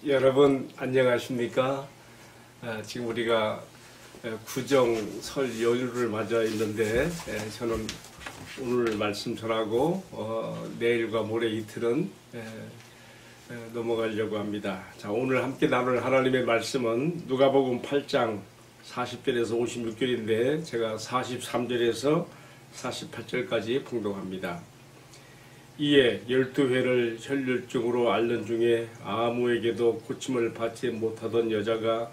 여러분 안녕하십니까? 지금 우리가 구정 설 연휴를 맞아 있는데 저는 오늘 말씀 전하고 내일과 모레 이틀은 넘어가려고 합니다. 자, 오늘 함께 나눌 하나님의 말씀은 누가복음 8장 40절에서 56절인데 제가 43절에서 48절까지 봉독합니다. 이에 12회를 혈류증으로 앓는 중에 아무에게도 고침을 받지 못하던 여자가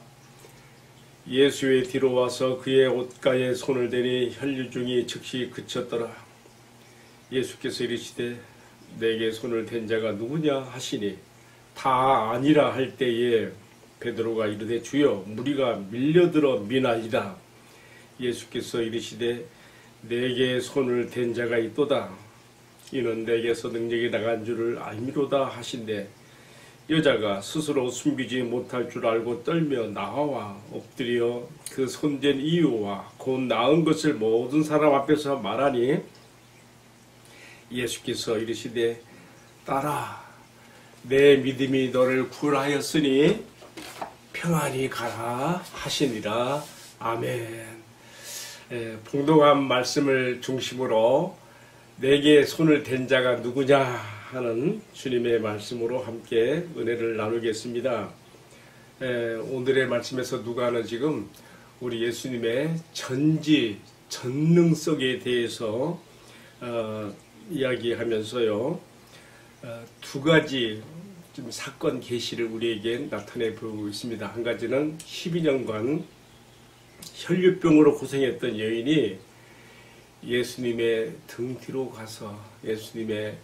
예수의 뒤로 와서 그의 옷가에 손을 대니 혈류증이 즉시 그쳤더라. 예수께서 이르시되 내게 손을 댄 자가 누구냐 하시니 다 아니라 할 때에 베드로가 이르되 주여 무리가 밀려들어 미나이다. 예수께서 이르시되 내게 손을 댄 자가 있도다. 이는 내게서 능력이 나간 줄을 알미로다 하신대 여자가 스스로 숨기지 못할 줄 알고 떨며 나와 엎드려 그 손댄 이유와 곧 나은 것을 모든 사람 앞에서 말하니 예수께서 이르시되 딸아 내 믿음이 너를 구원하였으니 평안히 가라 하시니라. 아멘. 봉독한 말씀을 중심으로 내게 손을 댄 자가 누구냐 하는 주님의 말씀으로 함께 은혜를 나누겠습니다. 오늘의 말씀에서 누가는 지금 우리 예수님의 전능성에 대해서 이야기하면서요, 두 가지 좀 사건 계시를 우리에게 나타내 보이고 있습니다. 한 가지는 12년간 혈류병으로 고생했던 여인이 예수님의 등 뒤로 가서 예수님의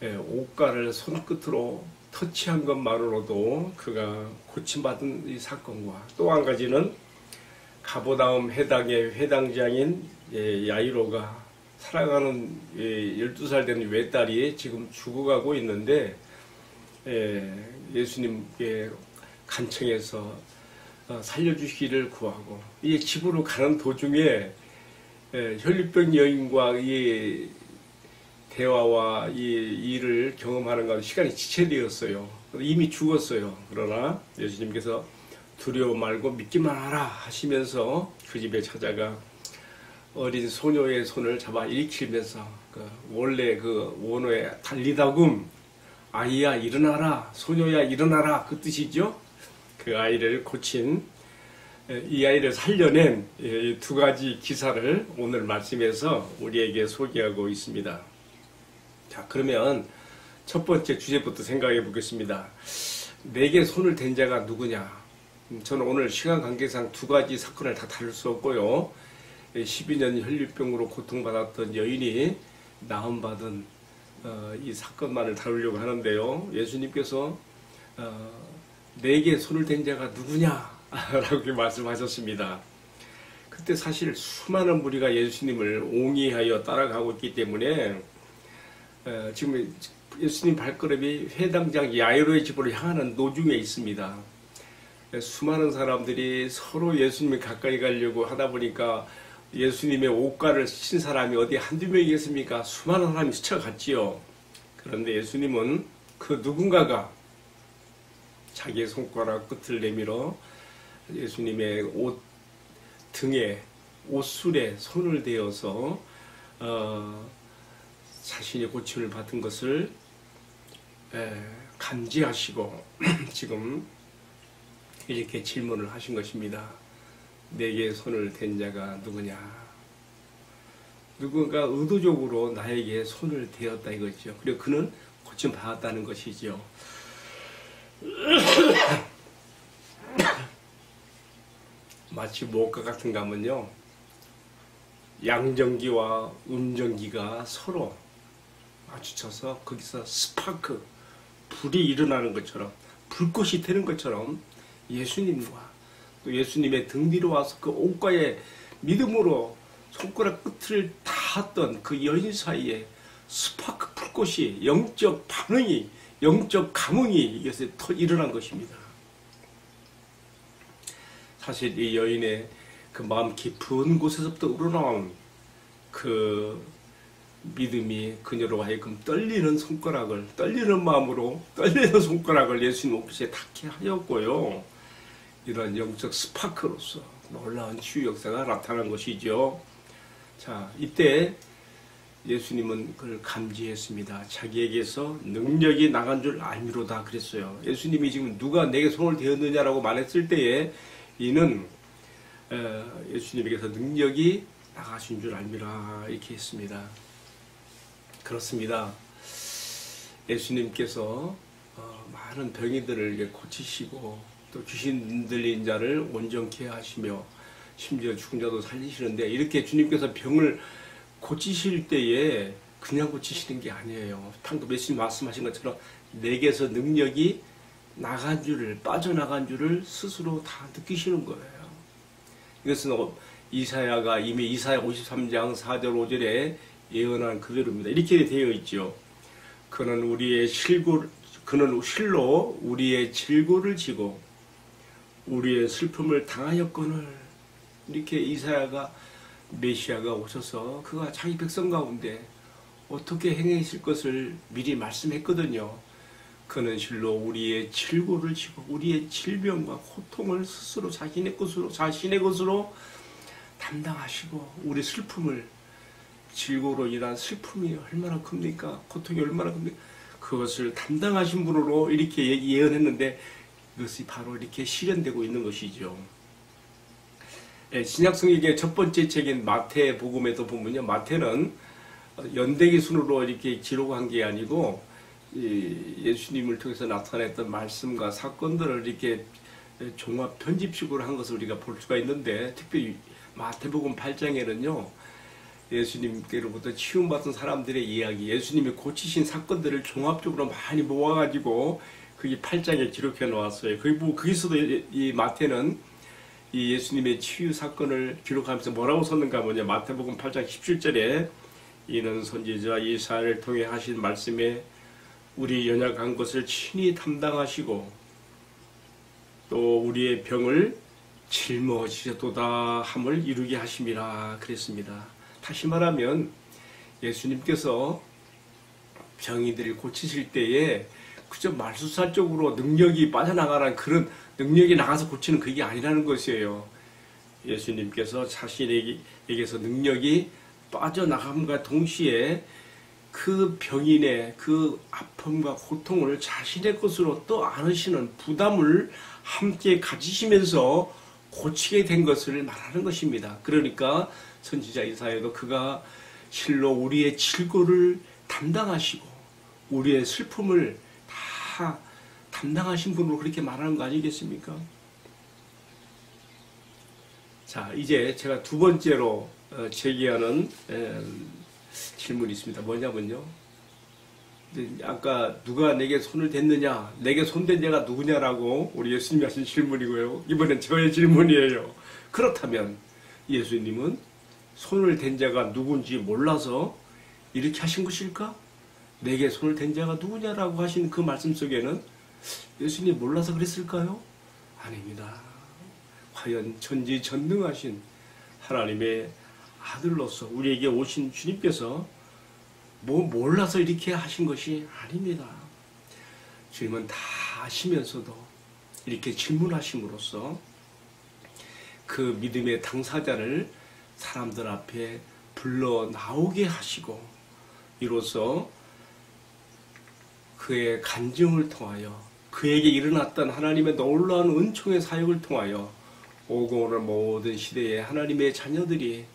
옷가를 손끝으로 터치한 것만으로도 그가 고침받은 이 사건과, 또 한 가지는 가버나움 회당의 회당장인 야이로가 살아가는 12살 된 외딸이 지금 죽어가고 있는데 예수님께 간청해서 살려주시기를 구하고, 이 집으로 가는 도중에 혈류병 여인과 이 대화와 이 일을 경험하는 가운데 시간이 지체되었어요. 이미 죽었어요. 그러나 예수님께서 두려워 말고 믿기만 하라 하시면서 그 집에 찾아가 어린 소녀의 손을 잡아 일으키면서 원래 그 원어에 달리다굼 아이야 일어나라, 소녀야 일어나라, 그 뜻이죠. 그 아이를 고친, 이 아이를 살려낸 두 가지 기사를 오늘 말씀에서 우리에게 소개하고 있습니다. 자, 그러면 첫 번째 주제부터 생각해 보겠습니다. 내게 손을 댄 자가 누구냐? 저는 오늘 시간 관계상 두 가지 사건을 다 다룰 수 없고요, 12년 혈류병으로 고통받았던 여인이 나음받은 이 사건만을 다루려고 하는데요, 예수님께서 내게 손을 댄 자가 누구냐? 라고 말씀하셨습니다. 그때 사실 수많은 무리가 예수님을 옹이하여 따라가고 있기 때문에 지금 예수님 발걸음이 회당장 야이로의 집으로 향하는 도중에 있습니다. 수많은 사람들이 서로 예수님을 가까이 가려고 하다 보니까 예수님의 옷가를 친 사람이 어디 한두 명이겠습니까? 수많은 사람이 스쳐갔지요. 그런데 예수님은 그 누군가가 자기의 손가락 끝을 내밀어 예수님의 옷 등에, 옷술에 손을 대어서 자신이 고침을 받은 것을 감지하시고 지금 이렇게 질문을 하신 것입니다. 내게 손을 댄 자가 누구냐? 누군가 의도적으로 나에게 손을 대었다 이거죠. 그리고 그는 고침 받았다는 것이죠. 마치 무엇과 같은가 하면요, 양전기와 음전기가 서로 마주쳐서 거기서 스파크, 불이 일어나는 것처럼, 불꽃이 되는 것처럼 예수님과 또 예수님의 등 뒤로 와서 그 옷가에 믿음으로 손가락 끝을 닿았던 그 여인 사이에 스파크, 불꽃이, 영적 반응이, 영적 감흥이 이것에 일어난 것입니다. 사실 이 여인의 그 마음 깊은 곳에서부터 우러나온 그 믿음이 그녀로 하여금 떨리는 마음으로 떨리는 손가락을 예수님 옷깃에 닿게 하였고요. 이런 영적 스파크로서 놀라운 치유 역사가 나타난 것이죠. 자, 이때 예수님은 그걸 감지했습니다. 자기에게서 능력이 나간 줄 알미로다 그랬어요. 예수님이 지금 누가 내게 손을 대었느냐라고 말했을 때에 이는 예수님에게서 능력이 나가신 줄 알미라 이렇게 했습니다. 그렇습니다. 예수님께서 많은 병이들을 고치시고 또 귀신 들린 자를 온전케 하시며 심지어 죽은 자도 살리시는데 이렇게 주님께서 병을 고치실 때에 그냥 고치시는 게 아니에요. 방금 예수님 말씀하신 것처럼 내게서 능력이 나간 줄을 빠져나간 줄을 스스로 다 느끼시는 거예요. 이것은 이사야가 이미 이사야 53장 4절 5절에 예언한 그대로입니다. 이렇게 되어 있죠. 그는 실로 우리의 질고를 지고 우리의 슬픔을 당하였거늘. 이렇게 이사야가 메시아가 오셔서 그가 자기 백성 가운데 어떻게 행하실 것을 미리 말씀했거든요. 그는 실로 우리의 질고를 지고 우리의 질병과 고통을 스스로 자신의 것으로 담당하시고 우리 슬픔을 질고로 인한 슬픔이 얼마나 큽니까? 고통이 얼마나 큽니까? 그것을 담당하신 분으로 이렇게 예언했는데 이것이 바로 이렇게 실현되고 있는 것이죠. 신약성경의 첫 번째 책인 마태복음에도 보면요. 마태는 연대기 순으로 이렇게 기록한 게 아니고 예수님을 통해서 나타냈던 말씀과 사건들을 이렇게 종합 편집식으로 한 것을 우리가 볼 수가 있는데 특별히 마태복음 8장에는요. 예수님께로부터 치유받은 사람들의 이야기, 예수님이 고치신 사건들을 종합적으로 많이 모아가지고 그게 8장에 기록해 놓았어요. 거기서도 이 마태는 이 예수님의 치유 사건을 기록하면서 뭐라고 썼는가 하면 마태복음 8장 17절에 이는 선지자 이사야를 통해 하신 말씀에 우리 연약한 것을 친히 담당하시고 또 우리의 병을 짊어지셨도다 함을 이루게 하심이라 그랬습니다. 다시 말하면 예수님께서 병이들을 고치실 때에 그저 말수살적으로 능력이 빠져나가는 그런 능력이 나가서 고치는 그게 아니라는 것이에요. 예수님께서 자신에게서 능력이 빠져나감과 동시에 그 병인의 그 아픔과 고통을 자신의 것으로 또 안으시는 부담을 함께 가지시면서 고치게 된 것을 말하는 것입니다. 그러니까 선지자 이사야도 그가 실로 우리의 질고를 담당하시고 우리의 슬픔을 다 담당하신 분으로 그렇게 말하는 거 아니겠습니까? 자, 이제 제가 두 번째로 제기하는 질문이 있습니다. 뭐냐면요. 아까 누가 내게 손을 댔느냐, 내게 손댄 자가 누구냐라고 우리 예수님이 하신 질문이고요. 이번엔 저의 질문이에요. 그렇다면 예수님은 손을 댄 자가 누군지 몰라서 이렇게 하신 것일까? 내게 손을 댄 자가 누구냐라고 하신 그 말씀 속에는 예수님이 몰라서 그랬을까요? 아닙니다. 과연 전지전능하신 하나님의 아들로서 우리에게 오신 주님께서 몰라서 이렇게 하신 것이 아닙니다. 주님은 다 아시면서도 이렇게 질문하심으로써 그 믿음의 당사자를 사람들 앞에 불러 나오게 하시고 이로써 그의 간증을 통하여 그에게 일어났던 하나님의 놀라운 은총의 사역을 통하여 오고 오는 모든 시대에 하나님의 자녀들이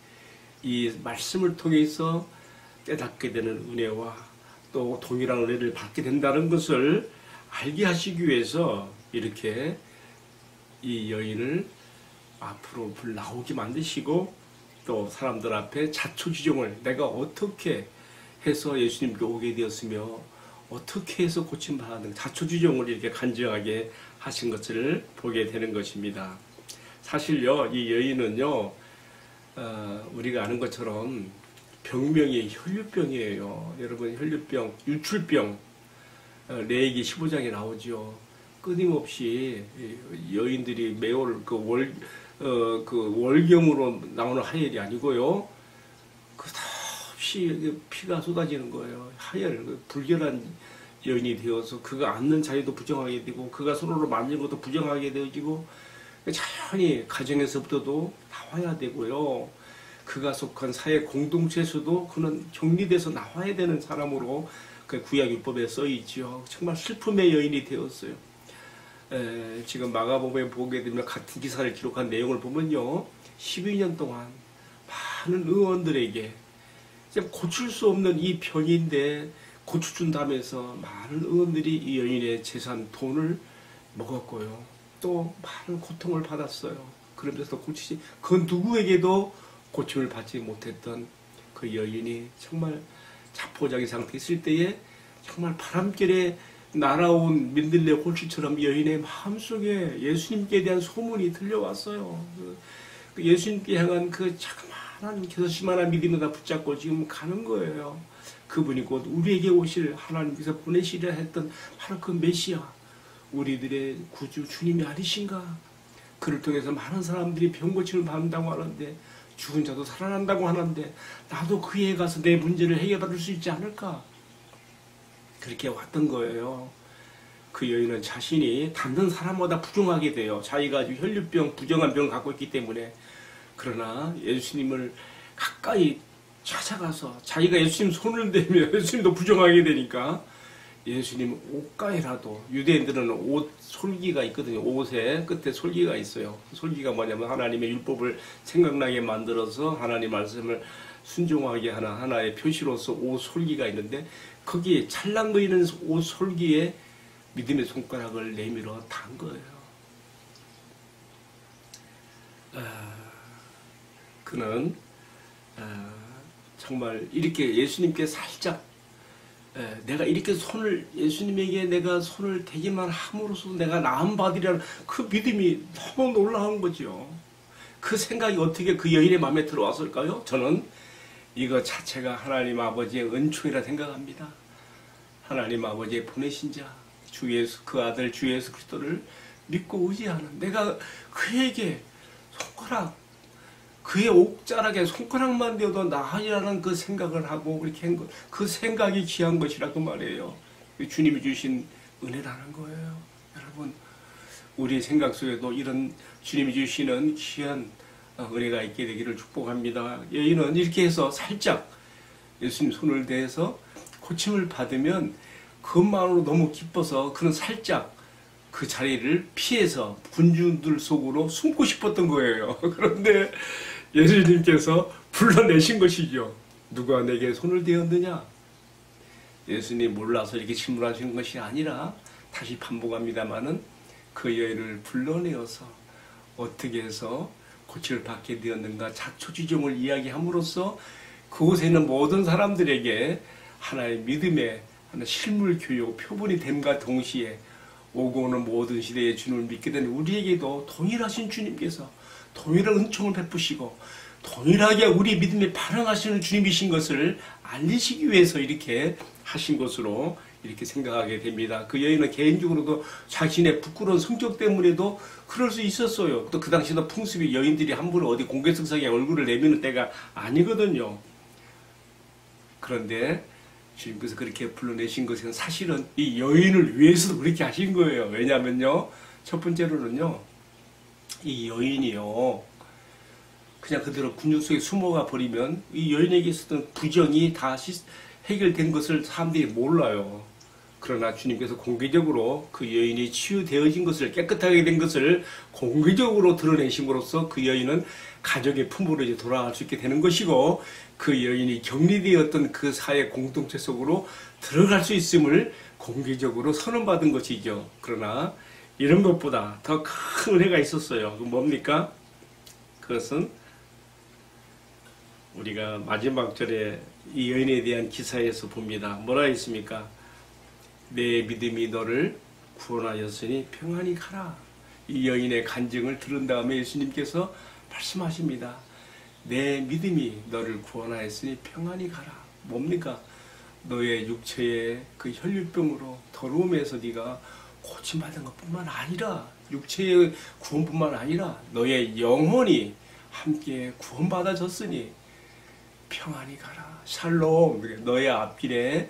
이 말씀을 통해서 깨닫게 되는 은혜와 또 동일한 은혜를 받게 된다는 것을 알게 하시기 위해서 이렇게 이 여인을 앞으로 나오게 만드시고 또 사람들 앞에 자초지종을 내가 어떻게 해서 예수님께 오게 되었으며 어떻게 해서 고침받았는가 자초지종을 이렇게 간증하게 하신 것을 보게 되는 것입니다. 사실요, 이 여인은요, 우리가 아는 것처럼 병명이 혈류병이에요. 여러분, 혈류병, 유출병, 레위기 15장에 나오죠. 끊임없이 여인들이 매월 월경으로 나오는 하혈이 아니고요. 끝없이 피가 쏟아지는 거예요. 하열, 불결한 여인이 되어서 그가 앉는 자리도 부정하게 되고 그가 서로를 만지는 것도 부정하게 되어지고 자연히 가정에서부터도 나와야 되고요. 그가 속한 사회 공동체에서도 그는 격리돼서 나와야 되는 사람으로 그 구약율법에 써있죠. 정말 슬픔의 여인이 되었어요. 지금 마가복음에 보게 되면 같은 기사를 기록한 내용을 보면요. 12년 동안 많은 의원들에게 고칠 수 없는 이 병인데 고쳐준다면서 많은 의원들이 이 여인의 재산, 돈을 먹었고요. 또 많은 고통을 받았어요. 그러면서 고치지, 그 누구에게도 고침을 받지 못했던 그 여인이 정말 자포자기 상태에 있을 때에 정말 바람결에 날아온 민들레 홀씨처럼 여인의 마음속에 예수님께 대한 소문이 들려왔어요. 그 예수님께 향한 그 자그마한 겨자씨만한 믿음을 다 붙잡고 지금 가는 거예요. 그분이 곧 우리에게 오실 하나님께서 보내시려 했던 바로 그 메시아, 우리들의 구주 주님이 아니신가? 그를 통해서 많은 사람들이 병고침을 받는다고 하는데, 죽은 자도 살아난다고 하는데 나도 그에 가서 내 문제를 해결받을 수 있지 않을까? 그렇게 왔던 거예요. 그 여인은 자신이 닿는 사람마다 부정하게 돼요. 자기가 혈류병, 부정한 병을 갖고 있기 때문에. 그러나 예수님을 가까이 찾아가서 자기가 예수님 손을 대면 예수님도 부정하게 되니까 예수님 옷가에라도, 유대인들은 옷 솔기가 있거든요. 옷에 끝에 솔기가 있어요. 솔기가 뭐냐면 하나님의 율법을 생각나게 만들어서 하나님 말씀을 순종하게 하는 하나의 표시로서 옷 솔기가 있는데, 거기에 찰랑거리는 옷 솔기에 믿음의 손가락을 내밀어 단 거예요. 그는 정말 이렇게 예수님께 살짝, 내가 이렇게 예수님에게 내가 손을 대기만 함으로써 내가 나음 받으리라는 그 믿음이 너무 놀라운 거죠. 그 생각이 어떻게 그 여인의 마음에 들어왔을까요? 저는 이거 자체가 하나님 아버지의 은총이라 생각합니다. 하나님 아버지의 보내신 자, 주 예수, 그 아들 주 예수 그리스도를 믿고 의지하는, 내가 그에게 손가락, 그의 옥자락에 손가락만 대어도 나으리라는 그 생각을 하고 그렇게 한 것, 그 생각이 귀한 것이라고 말해요. 주님이 주신 은혜라는 거예요. 여러분, 우리의 생각 속에도 이런 주님이 주시는 귀한 은혜가 있게 되기를 축복합니다. 여인은 이렇게 해서 살짝 예수님 손을 대해서 고침을 받으면 그것만으로 너무 기뻐서 그는 살짝 그 자리를 피해서 군중들 속으로 숨고 싶었던 거예요. 그런데 예수님께서 불러내신 것이죠. 누가 내게 손을 대었느냐? 예수님 몰라서 이렇게 질문하시는 것이 아니라, 다시 반복합니다마는 그 여인을 불러내어서 어떻게 해서 고침을 받게 되었는가 자초지종을 이야기함으로써 그곳에 있는 모든 사람들에게 하나의 믿음의 하나 실물 교육, 표본이 됨과 동시에 오고 오는 모든 시대의 주님을 믿게 된 우리에게도 동일하신 주님께서 동일한 은총을 베푸시고 동일하게 우리 믿음에 반응하시는 주님이신 것을 알리시기 위해서 이렇게 하신 것으로 이렇게 생각하게 됩니다. 그 여인은 개인적으로도 자신의 부끄러운 성격 때문에도 그럴 수 있었어요. 또 그 당시에도 풍습이 여인들이 함부로 어디 공개석상에 얼굴을 내미는 때가 아니거든요. 그런데 주님께서 그렇게 불러내신 것은 사실은 이 여인을 위해서도 그렇게 하신 거예요. 왜냐하면요, 첫 번째로는요, 이 여인이요, 그냥 그대로 군중 속에 숨어가 버리면 이 여인에게 있었던 부정이 다 해결된 것을 사람들이 몰라요. 그러나 주님께서 공개적으로 그 여인이 치유되어진 것을, 깨끗하게 된 것을 공개적으로 드러내심으로써 그 여인은 가족의 품으로 이제 돌아갈 수 있게 되는 것이고, 그 여인이 격리되었던 그 사회 공동체 속으로 들어갈 수 있음을 공개적으로 선언받은 것이죠. 그러나 이런 것보다 더 큰 은혜가 있었어요. 그 뭡니까? 그것은 우리가 마지막 절에 이 여인에 대한 기사에서 봅니다. 뭐라 했습니까? 내 믿음이 너를 구원하였으니 평안히 가라. 이 여인의 간증을 들은 다음에 예수님께서 말씀하십니다. 내 믿음이 너를 구원하였으니 평안히 가라. 뭡니까? 너의 육체의 그 혈류병으로 더러움에서 네가 고침받은 것뿐만 아니라, 육체의 구원뿐만 아니라 너의 영혼이 함께 구원받아졌으니 평안히 가라. 샬롬. 너의 앞길에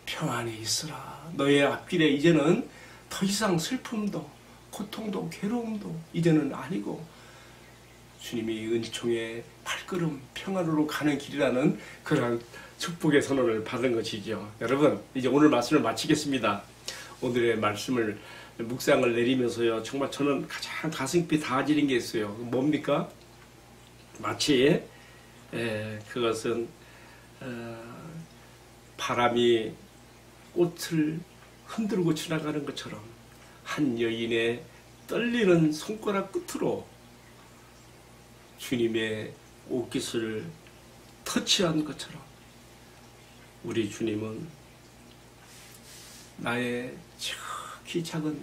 평안히 있으라. 너의 앞길에 이제는 더 이상 슬픔도 고통도 괴로움도 이제는 아니고 주님이 은총의 발걸음 평안으로 가는 길이라는 그러한 축복의 선언을 받은 것이죠. 여러분, 이제 오늘 말씀을 마치겠습니다. 오늘의 말씀을 묵상을 내리면서요, 정말 저는 가장 가슴깊이 닿아지는 게 있어요. 뭡니까? 마치 그것은 바람이 꽃을 흔들고 지나가는 것처럼 한 여인의 떨리는 손가락 끝으로 주님의 옷깃을 터치한 것처럼 우리 주님은 나의 지극히 작은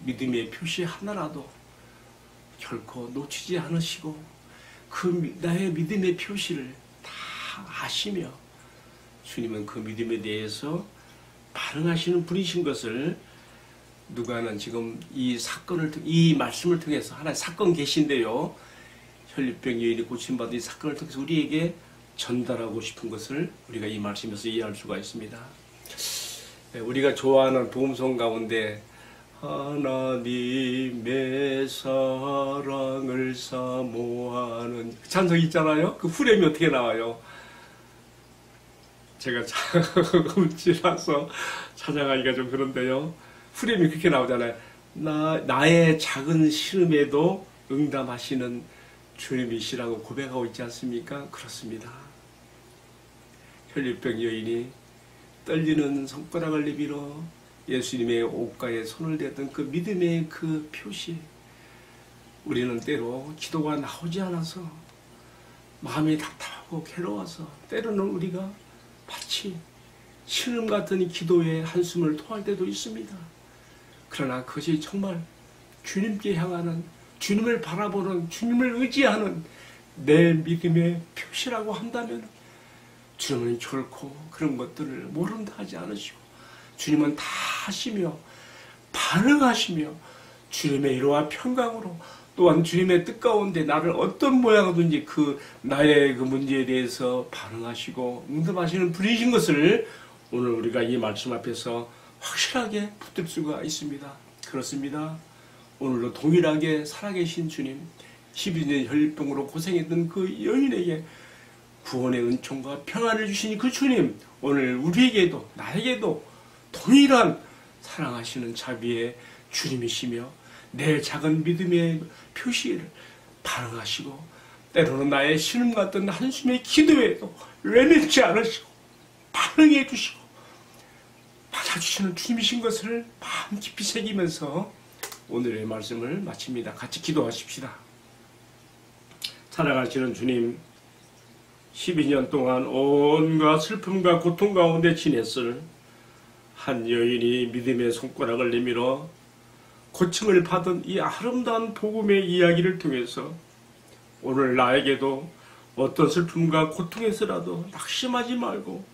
믿음의 표시 하나라도 결코 놓치지 않으시고 그 나의 믿음의 표시를 다 아시며 주님은 그 믿음에 대해서 반응하시는 분이신 것을 누가는 지금 이 말씀을 통해서 하나의 사건 계신데요, 혈류병 여인이 고침받은 이 사건을 통해서 우리에게 전달하고 싶은 것을 우리가 이 말씀에서 이해할 수가 있습니다. 우리가 좋아하는 복음송 가운데 하나님의 사랑을 사모하는 찬송이 있잖아요. 그 후렴이 어떻게 나와요? 제가 작은지라서 찾아가기가 좀 그런데요, 후렴이 그렇게 나오잖아요. 나의 작은 시름에도 응답하시는 주님이시라고 고백하고 있지 않습니까? 그렇습니다. 혈류병 여인이 떨리는 손가락을 내밀어 예수님의 옷가에 손을 대던 그 믿음의 그 표시, 우리는 때로 기도가 나오지 않아서 마음이 답답하고 괴로워서 때로는 우리가 마치 신음 같은 기도의 한숨을 토할 때도 있습니다. 그러나 그것이 정말 주님께 향하는, 주님을 바라보는, 주님을 의지하는 내 믿음의 표시라고 한다면 주님은 결코 그런 것들을 모른다 하지 않으시고 주님은 다 하시며 반응하시며 주님의 이로와 평강으로 또한 주님의 뜻 가운데 나를 어떤 모양이든지 그 나의 그 문제에 대해서 반응하시고 응답하시는 분이신 것을 오늘 우리가 이 말씀 앞에서 확실하게 붙들 수가 있습니다. 그렇습니다. 오늘도 동일하게 살아계신 주님, 12년 혈류병으로 고생했던 그 여인에게 구원의 은총과 평안을 주신 그 주님, 오늘 우리에게도 나에게도 동일한 사랑하시는 자비의 주님이시며 내 작은 믿음의 표시를 반응하시고 때로는 나의 신음 같은 한숨의 기도에도 외면치 않으시고 반응해 주시고 받아주시는 주님이신 것을 마음 깊이 새기면서 오늘의 말씀을 마칩니다. 같이 기도하십시다. 살아가시는 주님, 12년 동안 온갖 슬픔과 고통 가운데 지냈을 한 여인이 믿음의 손가락을 내밀어 고침을 받은 이 아름다운 복음의 이야기를 통해서 오늘 나에게도 어떤 슬픔과 고통에서라도 낙심하지 말고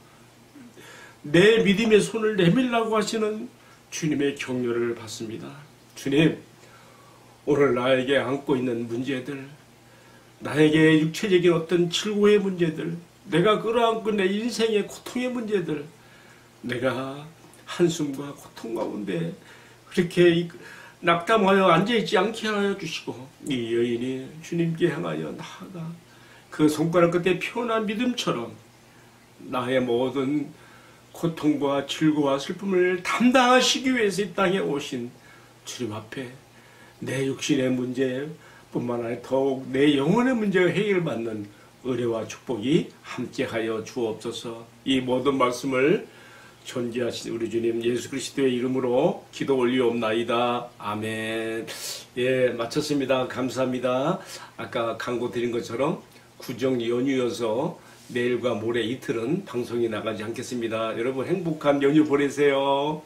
내 믿음의 손을 내밀라고 하시는 주님의 격려를 받습니다. 주님, 오늘 나에게 안고 있는 문제들, 나에게 육체적인 어떤 질고의 문제들, 내가 끌어안고 내 인생의 고통의 문제들, 내가 한숨과 고통 가운데 그렇게 낙담하여 앉아있지 않게 하여 주시고 이 여인이 주님께 향하여 나아가 그 손가락 끝에 피어난 믿음처럼 나의 모든 고통과 질고와 슬픔을 담당하시기 위해서 이 땅에 오신 주님 앞에 내 육신의 문제뿐만 아니라 더욱 내 영혼의 문제가 해결받는 은혜와 축복이 함께하여 주옵소서. 이 모든 말씀을 존귀하신 우리 주님 예수 그리스도의 이름으로 기도 올리옵나이다. 아멘. 예, 마쳤습니다. 감사합니다. 아까 광고 드린 것처럼 구정 연휴여서 내일과 모레 이틀은 방송이 나가지 않겠습니다. 여러분 행복한 연휴 보내세요.